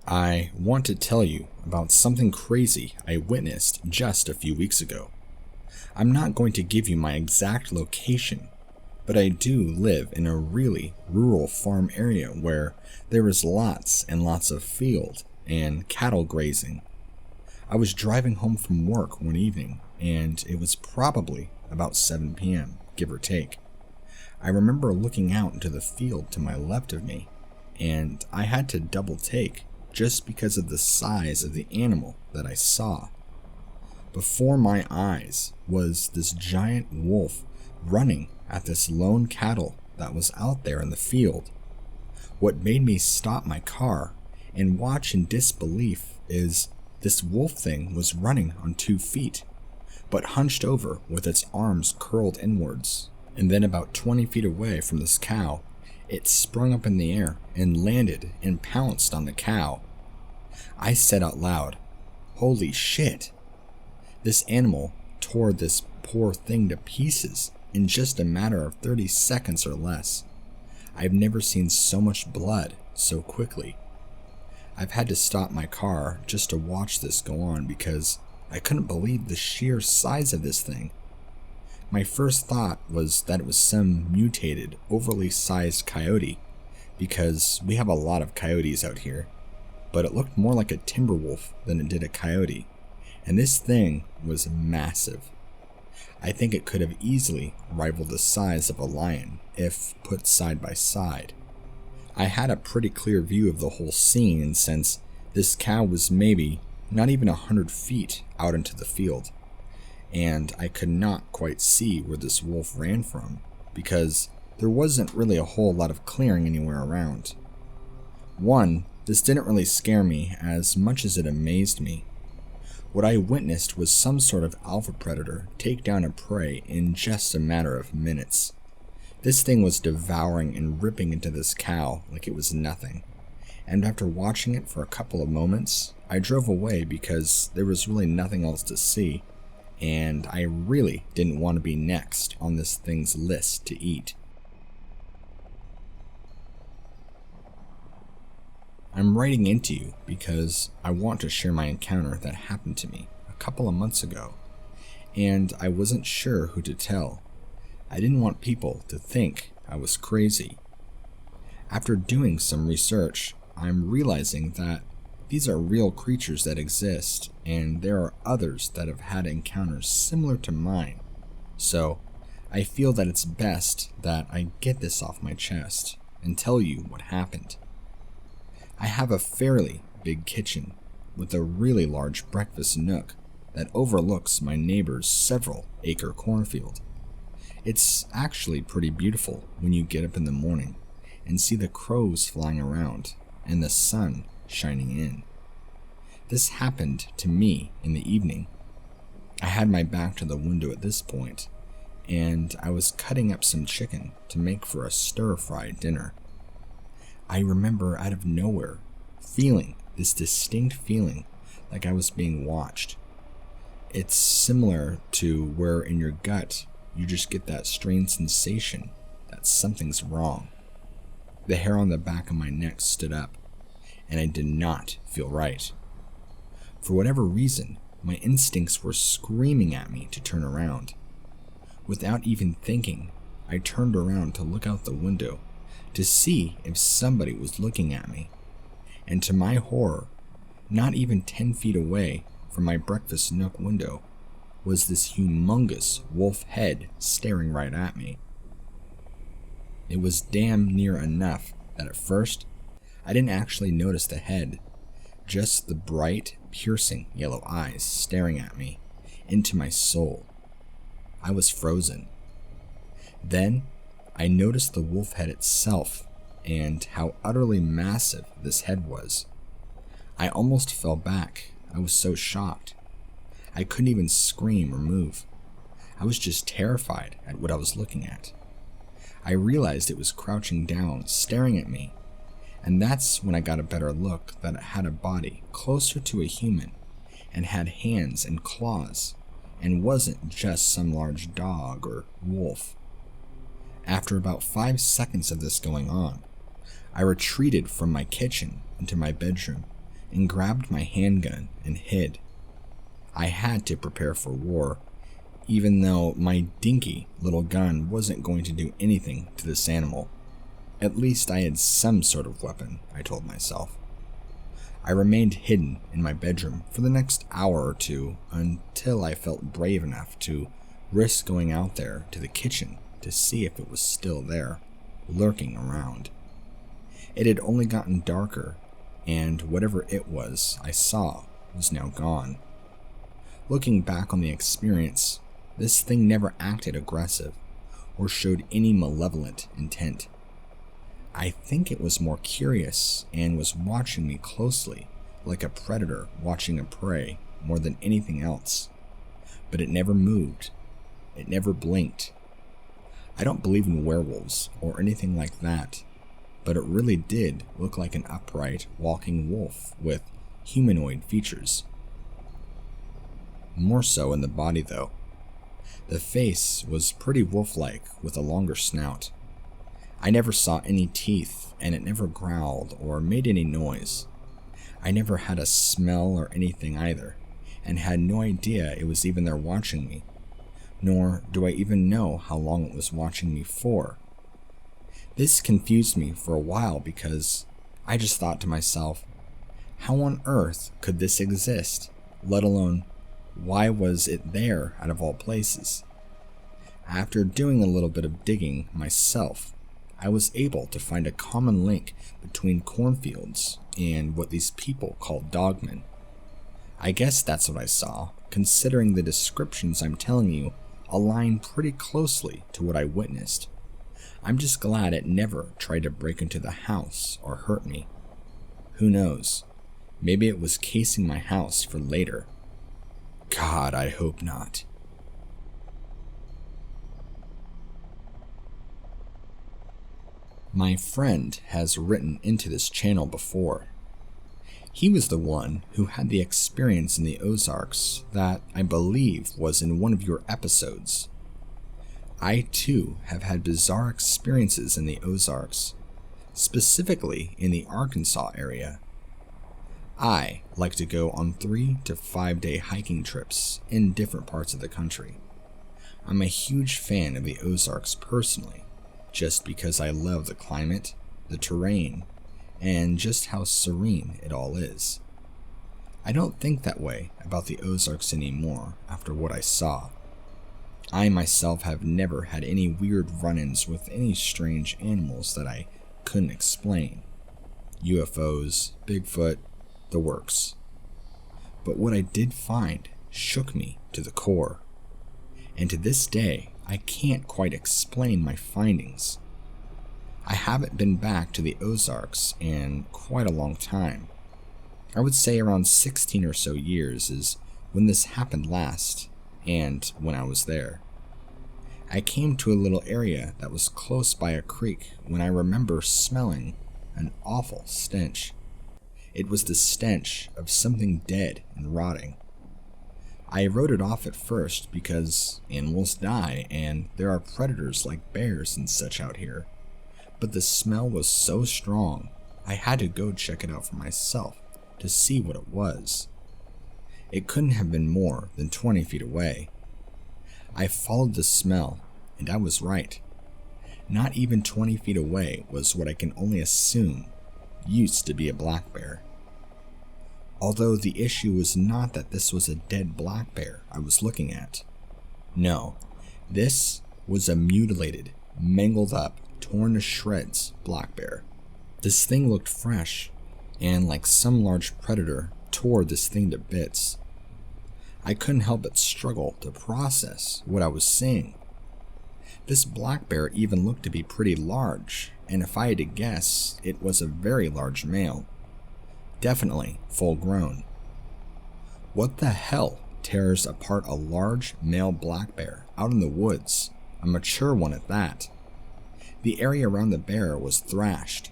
I want to tell you about something crazy I witnessed just a few weeks ago. I'm not going to give you my exact location, but I do live in a really rural farm area where there is lots and lots of field and cattle grazing. I was driving home from work one evening, and it was probably about 7 p.m., give or take. I remember looking out into the field to my left of me, and I had to double take just because of the size of the animal that I saw. Before my eyes was this giant wolf running at this lone cattle that was out there in the field. What made me stop my car and watch in disbelief is this wolf thing was running on 2 feet, but hunched over with its arms curled inwards, and then about 20 feet away from this cow, it sprung up in the air and landed and pounced on the cow. I said out loud, "Holy shit!" This animal tore this poor thing to pieces in just a matter of 30 seconds or less. I've never seen so much blood so quickly. I've had to stop my car just to watch this go on because I couldn't believe the sheer size of this thing. My first thought was that it was some mutated, overly sized coyote, because we have a lot of coyotes out here, but it looked more like a timber wolf than it did a coyote, and this thing was massive. I think it could have easily rivaled the size of a lion if put side by side. I had a pretty clear view of the whole scene since this cow was maybe not even 100 feet out into the field, and I could not quite see where this wolf ran from because there wasn't really a whole lot of clearing anywhere around. One, this didn't really scare me as much as it amazed me. What I witnessed was some sort of alpha predator take down a prey in just a matter of minutes. This thing was devouring and ripping into this cow like it was nothing, and after watching it for a couple of moments, I drove away because there was really nothing else to see, and I really didn't want to be next on this thing's list to eat. I'm writing into you because I want to share my encounter that happened to me a couple of months ago, and I wasn't sure who to tell. I didn't want people to think I was crazy. After doing some research, I'm realizing that these are real creatures that exist, and there are others that have had encounters similar to mine. So, I feel that it's best that I get this off my chest and tell you what happened. I have a fairly big kitchen with a really large breakfast nook that overlooks my neighbor's several-acre cornfield. It's actually pretty beautiful when you get up in the morning and see the crows flying around and the sun shining in. This happened to me in the evening. I had my back to the window at this point, and I was cutting up some chicken to make for a stir-fry dinner. I remember out of nowhere feeling this distinct feeling like I was being watched. It's similar to where in your gut you just get that strange sensation that something's wrong. The hair on the back of my neck stood up, and I did not feel right. For whatever reason, my instincts were screaming at me to turn around. Without even thinking, I turned around to look out the window to see if somebody was looking at me. And to my horror, not even 10 feet away from my breakfast nook window was this humongous wolf head staring right at me. It was damn near enough that at first, I didn't actually notice the head, just the bright, piercing yellow eyes staring at me, into my soul. I was frozen. Then, I noticed the wolf head itself and how utterly massive this head was. I almost fell back. I was so shocked. I couldn't even scream or move. I was just terrified at what I was looking at. I realized it was crouching down, staring at me, and that's when I got a better look that it had a body closer to a human and had hands and claws and wasn't just some large dog or wolf. After about 5 seconds of this going on, I retreated from my kitchen into my bedroom and grabbed my handgun and hid. I had to prepare for war, even though my dinky little gun wasn't going to do anything to this animal. At least I had some sort of weapon, I told myself. I remained hidden in my bedroom for the next hour or two until I felt brave enough to risk going out there to the kitchen to see if it was still there, lurking around. It had only gotten darker, and whatever it was I saw was now gone. Looking back on the experience, this thing never acted aggressive or showed any malevolent intent. I think it was more curious and was watching me closely, like a predator watching a prey more than anything else. But it never moved. It never blinked. I don't believe in werewolves or anything like that, but it really did look like an upright, walking wolf with humanoid features. More so in the body, though. The face was pretty wolf-like with a longer snout. I never saw any teeth, and it never growled or made any noise. I never had a smell or anything either, and had no idea it was even there watching me, nor do I even know how long it was watching me for. This confused me for a while because I just thought to myself, how on earth could this exist, let alone why was it there out of all places? After doing a little bit of digging myself, I was able to find a common link between cornfields and what these people call dogmen. I guess that's what I saw, considering the descriptions I'm telling you align pretty closely to what I witnessed. I'm just glad it never tried to break into the house or hurt me. Who knows? Maybe it was casing my house for later. God, I hope not. My friend has written into this channel before. He was the one who had the experience in the Ozarks that I believe was in one of your episodes. I too have had bizarre experiences in the Ozarks, specifically in the Arkansas area. I like to go on 3 to 5 day hiking trips in different parts of the country. I'm a huge fan of the Ozarks personally, just because I love the climate, the terrain, and just how serene it all is. I don't think that way about the Ozarks anymore after what I saw. I myself have never had any weird run-ins with any strange animals that I couldn't explain. UFOs, Bigfoot, the works. But what I did find shook me to the core. And to this day, I can't quite explain my findings. I haven't been back to the Ozarks in quite a long time. I would say around 16 or so years is when this happened last, and when I was there. I came to a little area that was close by a creek when I remember smelling an awful stench. It was the stench of something dead and rotting. I wrote it off at first because animals die and there are predators like bears and such out here. But the smell was so strong, I had to go check it out for myself to see what it was. It couldn't have been more than 20 feet away. I followed the smell, and I was right. Not even 20 feet away was what I can only assume used to be a black bear. Although the issue was not that this was a dead black bear I was looking at. No, this was a mutilated, mangled up, torn to shreds black bear. This thing looked fresh, and like some large predator tore this thing to bits. I couldn't help but struggle to process what I was seeing. This black bear even looked to be pretty large, and if I had to guess, it was a very large male. Definitely full grown. What the hell tears apart a large male black bear out in the woods, a mature one at that? The area around the bear was thrashed.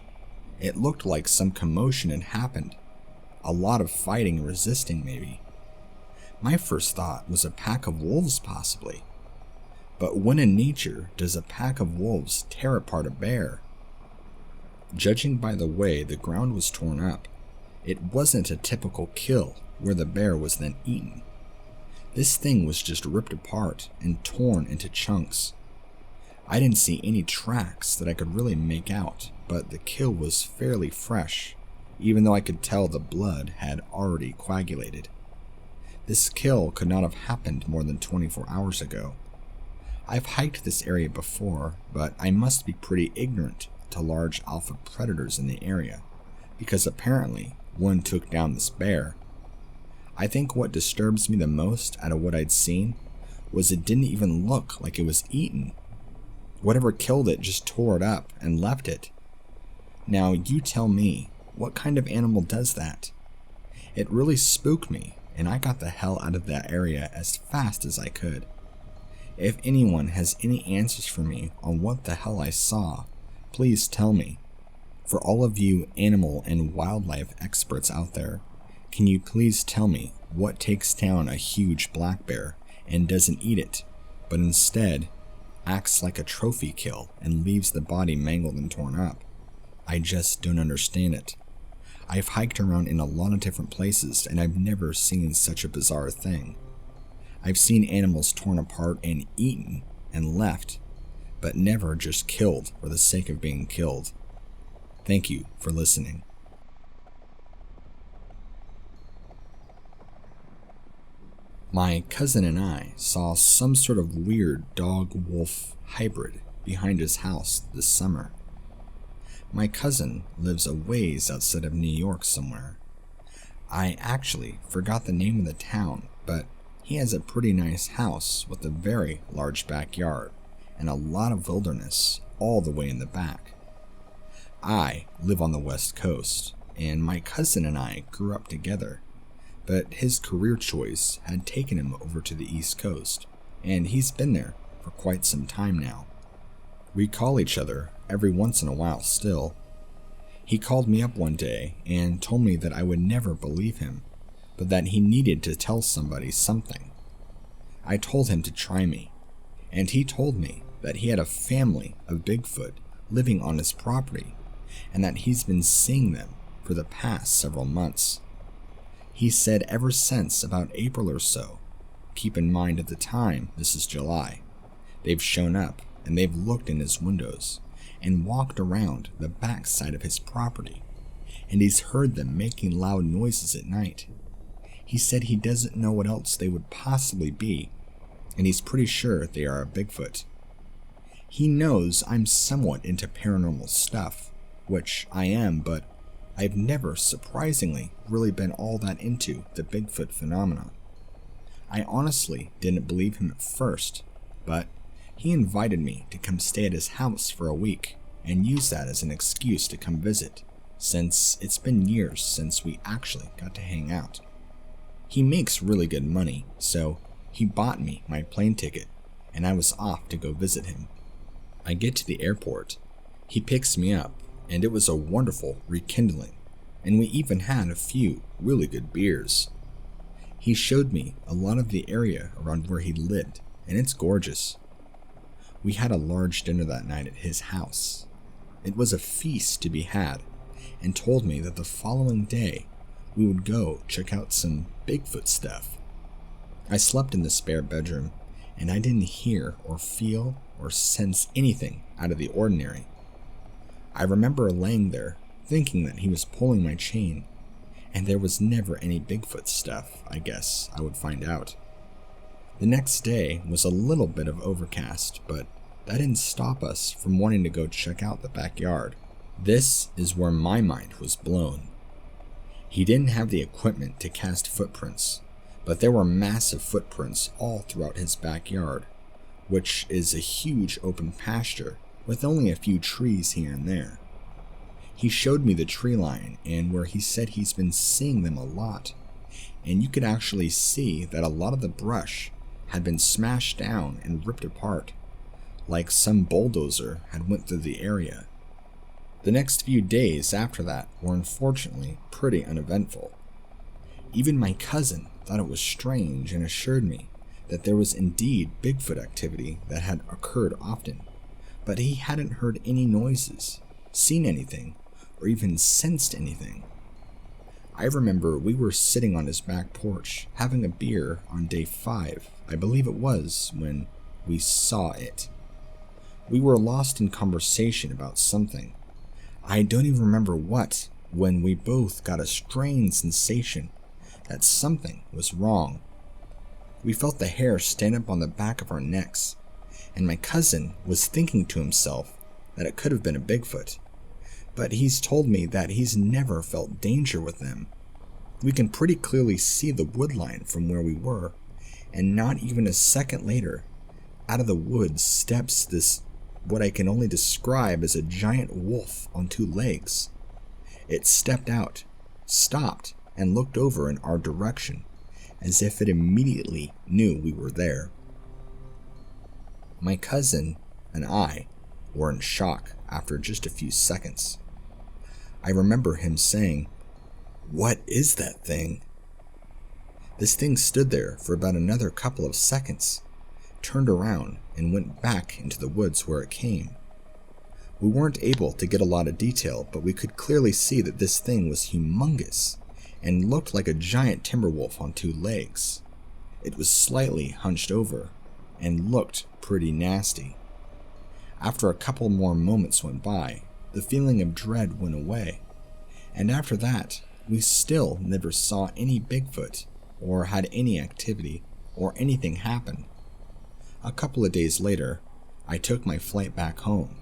It looked like some commotion had happened. A lot of fighting and resisting maybe. My first thought was a pack of wolves possibly. But when in nature does a pack of wolves tear apart a bear? Judging by the way the ground was torn up, It wasn't a typical kill where the bear was then eaten. This thing was just ripped apart and torn into chunks. I didn't see any tracks that I could really make out, but the kill was fairly fresh, even though I could tell the blood had already coagulated. This kill could not have happened more than 24 hours ago. I've hiked this area before, but I must be pretty ignorant to large alpha predators in the area, because apparently one took down this bear. I think what disturbs me the most out of what I'd seen was it didn't even look like it was eaten. Whatever killed it just tore it up and left it. Now you tell me, what kind of animal does that? It really spooked me, and I got the hell out of that area as fast as I could. If anyone has any answers for me on what the hell I saw, please tell me. For all of you animal and wildlife experts out there, can you please tell me what takes down a huge black bear and doesn't eat it, but instead acts like a trophy kill and leaves the body mangled and torn up? I just don't understand it. I've hiked around in a lot of different places and I've never seen such a bizarre thing. I've seen animals torn apart and eaten and left, but never just killed for the sake of being killed. Thank you for listening. My cousin and I saw some sort of weird dog-wolf hybrid behind his house this summer. My cousin lives a ways outside of New York somewhere. I actually forgot the name of the town, but he has a pretty nice house with a very large backyard and a lot of wilderness all the way in the back. I live on the West Coast, and my cousin and I grew up together, but his career choice had taken him over to the East Coast, and he's been there for quite some time now. We call each other every once in a while still. He called me up one day and told me that I would never believe him, but that he needed to tell somebody something. I told him to try me, and he told me that he had a family of Bigfoot living on his property, and that he's been seeing them for the past several months. He said ever since about April or so, keep in mind at the time this is July, they've shown up and they've looked in his windows and walked around the back side of his property, and he's heard them making loud noises at night. He said he doesn't know what else they would possibly be, and he's pretty sure they are a Bigfoot. He knows I'm somewhat into paranormal stuff, which I am, but I've never, surprisingly, really been all that into the Bigfoot phenomenon. I honestly didn't believe him at first, but he invited me to come stay at his house for a week and use that as an excuse to come visit, since it's been years since we actually got to hang out. He makes really good money, so he bought me my plane ticket, and I was off to go visit him. I get to the airport, he picks me up, and it was a wonderful rekindling, and we even had a few really good beers. He showed me a lot of the area around where he lived, and it's gorgeous. We had a large dinner that night at his house. It was a feast to be had, and told me that the following day we would go check out some Bigfoot stuff. I slept in the spare bedroom, and I didn't hear or feel or sense anything out of the ordinary. I remember laying there, thinking that he was pulling my chain, and there was never any Bigfoot stuff, I guess I would find out. The next day was a little bit of overcast, but that didn't stop us from wanting to go check out the backyard. This is where my mind was blown. He didn't have the equipment to cast footprints, but there were massive footprints all throughout his backyard, which is a huge open pasture with only a few trees here and there. He showed me the tree line and where he said he's been seeing them a lot, and you could actually see that a lot of the brush had been smashed down and ripped apart, like some bulldozer had went through the area. The next few days after that were unfortunately pretty uneventful. Even my cousin thought it was strange and assured me that there was indeed Bigfoot activity that had occurred often, but he hadn't heard any noises, seen anything, or even sensed anything. I remember we were sitting on his back porch, having a beer on day 5, I believe it was, when we saw it. We were lost in conversation about something. I don't even remember what, when we both got a strange sensation that something was wrong. We felt the hair stand up on the back of our necks, and my cousin was thinking to himself that it could have been a Bigfoot. But he's told me that he's never felt danger with them. We can pretty clearly see the wood line from where we were, and not even a second later, out of the woods steps this, what I can only describe as a giant wolf on 2 legs. It stepped out, stopped, and looked over in our direction, as if it immediately knew we were there. My cousin and I were in shock after just a few seconds. I remember him saying, "What is that thing?" This thing stood there for about another couple of seconds, turned around, and went back into the woods where it came. We weren't able to get a lot of detail, but we could clearly see that this thing was humongous and looked like a giant timber wolf on 2 legs. It was slightly hunched over and looked pretty nasty. After a couple more moments went by, the feeling of dread went away, and after that, we still never saw any Bigfoot or had any activity or anything happen. A couple of days later, I took my flight back home.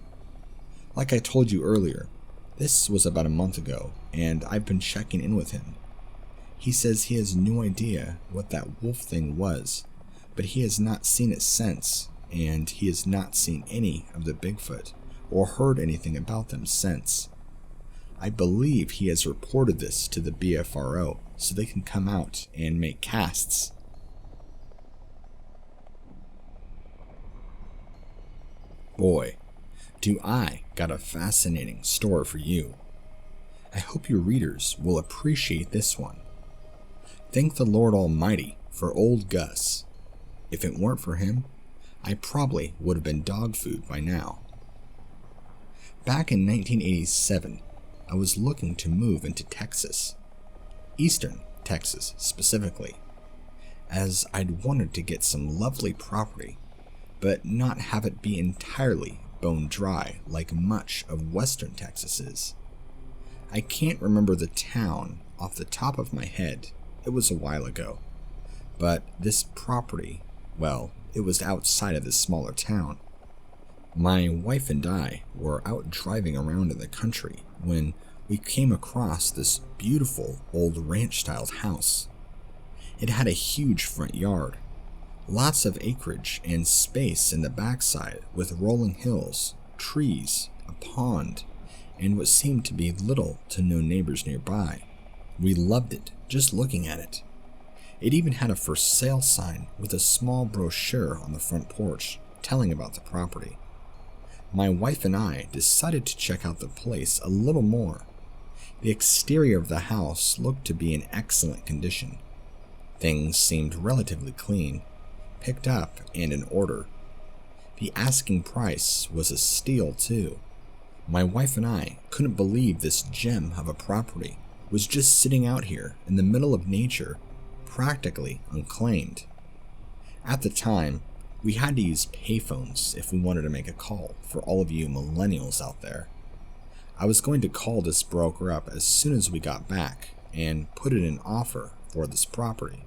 Like I told you earlier, this was about a month ago, and I've been checking in with him. He says he has no idea what that wolf thing was, but he has not seen it since, and he has not seen any of the Bigfoot or heard anything about them since. I believe he has reported this to the BFRO so they can come out and make casts. Boy, do I got a fascinating story for you. I hope your readers will appreciate this one. Thank the Lord Almighty for old Gus. If it weren't for him, I probably would have been dog food by now. Back in 1987, I was looking to move into Texas, Eastern Texas specifically, as I'd wanted to get some lovely property, but not have it be entirely bone dry like much of Western Texas is. I can't remember the town off the top of my head, it was a while ago, but this property, well, it was outside of this smaller town. My wife and I were out driving around in the country when we came across this beautiful old ranch-styled house. It had a huge front yard, lots of acreage and space in the backside with rolling hills, trees, a pond, and what seemed to be little to no neighbors nearby. We loved it just looking at it. It even had a for sale sign with a small brochure on the front porch telling about the property. My wife and I decided to check out the place a little more. The exterior of the house looked to be in excellent condition. Things seemed relatively clean, picked up and in order. The asking price was a steal too. My wife and I couldn't believe this gem of a property was just sitting out here in the middle of nature, practically unclaimed. At the time, we had to use payphones if we wanted to make a call for all of you millennials out there. I was going to call this broker up as soon as we got back and put in an offer for this property.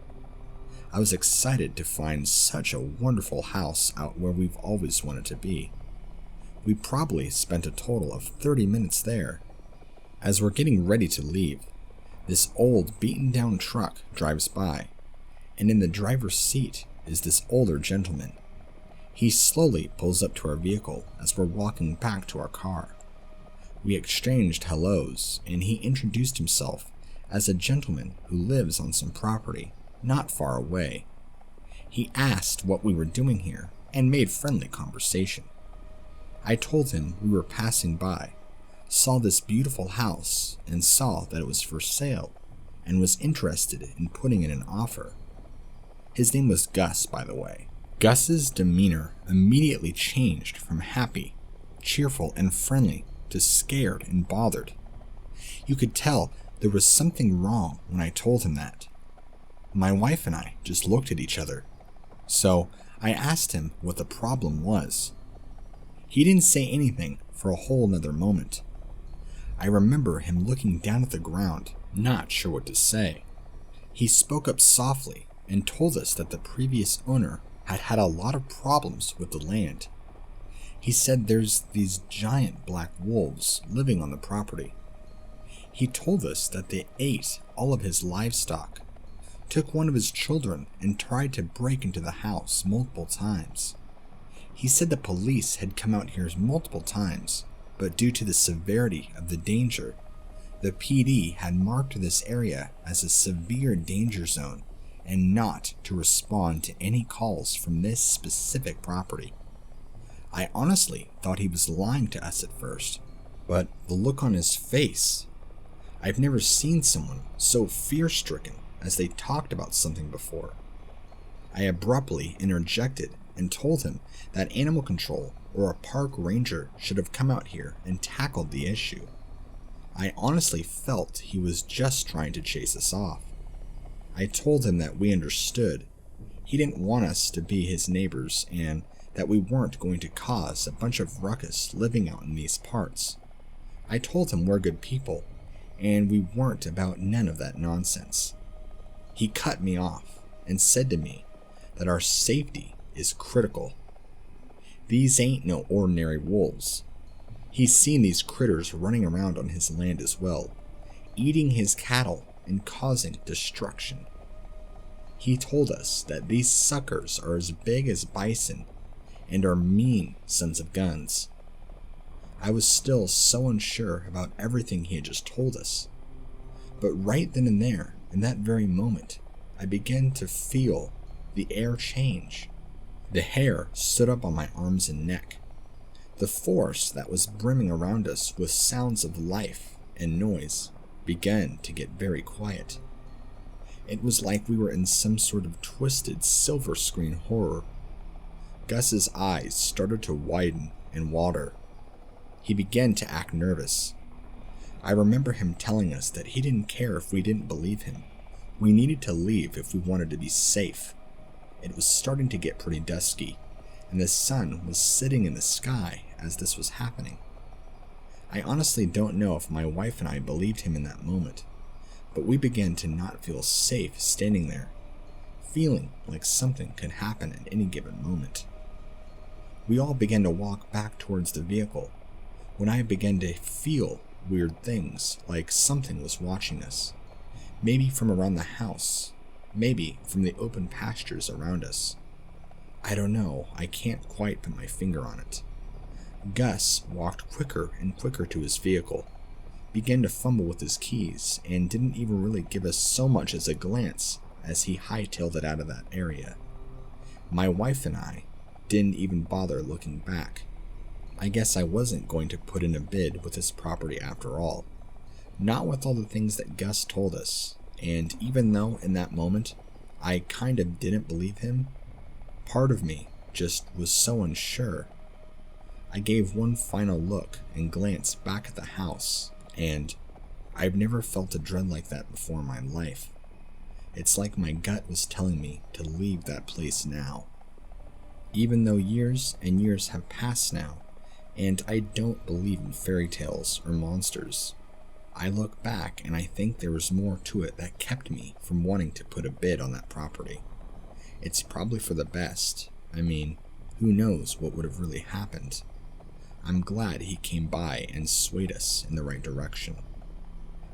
I was excited to find such a wonderful house out where we've always wanted to be. We probably spent a total of 30 minutes there. As we're getting ready to leave, this old beaten down truck drives by, and in the driver's seat is this older gentleman. He slowly pulls up to our vehicle as we're walking back to our car. We exchanged hellos, and he introduced himself as a gentleman who lives on some property not far away. He asked what we were doing here and made friendly conversation. I told him we were passing by, saw this beautiful house, and saw that it was for sale, and was interested in putting in an offer. His name was Gus, by the way. Gus's demeanor immediately changed from happy, cheerful, and friendly to scared and bothered. You could tell There was something wrong when I told him that. My wife and I just looked at each other. So I asked him what the problem was. He didn't say anything for a whole nother moment. I remember him looking down at the ground, not sure what to say. He spoke up softly and told us that the previous owner had had a lot of problems with the land. He said there's these giant black wolves living on the property. He told us that they ate all of his livestock, took one of his children, and tried to break into the house multiple times. He said the police had come out here multiple times, but due to the severity of the danger, the PD had marked this area as a severe danger zone and not to respond to any calls from this specific property. I honestly thought he was lying to us at first, but the look on his face, I've never seen someone so fear-stricken as they talked about something before. I abruptly interjected and told him that animal control or a park ranger should have come out here and tackled the issue. I honestly felt he was just trying to chase us off. I told him that we understood. He didn't want us to be his neighbors and that we weren't going to cause a bunch of ruckus living out in these parts. I told him we're good people and we weren't about none of that nonsense. He cut me off and said to me that our safety is critical. These ain't no ordinary wolves. He's seen these critters running around on his land as well, eating his cattle and causing destruction. He told us that these suckers are as big as bison and are mean sons of guns. I was still so unsure about everything he had just told us, but right then and there, in that very moment, I began to feel the air change. The hair stood up on my arms and neck. The forest that was brimming around us with sounds of life and noise began to get very quiet. It was like we were in some sort of twisted silver screen horror. Gus's eyes started to widen and water. He began to act nervous. I remember him telling us that he didn't care if we didn't believe him. We needed to leave if we wanted to be safe. It was starting to get pretty dusky, and the sun was sitting in the sky as this was happening. I honestly don't know if my wife and I believed him in that moment, but we began to not feel safe standing there, feeling like something could happen at any given moment. We all began to walk back towards the vehicle when I began to feel weird things, like something was watching us, maybe from around the house, maybe from the open pastures around us. I don't know, I can't quite put my finger on it. Gus walked quicker and quicker to his vehicle, began to fumble with his keys, and didn't even really give us so much as a glance as he hightailed it out of that area. My wife and I didn't even bother looking back. I guess I wasn't going to put in a bid with his property after all. Not with all the things that Gus told us, and even though in that moment I kind of didn't believe him, part of me just was so unsure. I gave one final look and glance back at the house, and I've never felt a dread like that before in my life. It's like my gut was telling me to leave that place now. Even though years and years have passed now, and I don't believe in fairy tales or monsters, I look back and I think there was more to it that kept me from wanting to put a bid on that property. It's probably for the best. I mean, who knows what would have really happened? I'm glad he came by and swayed us in the right direction.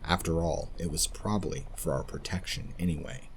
After all, it was probably for our protection anyway.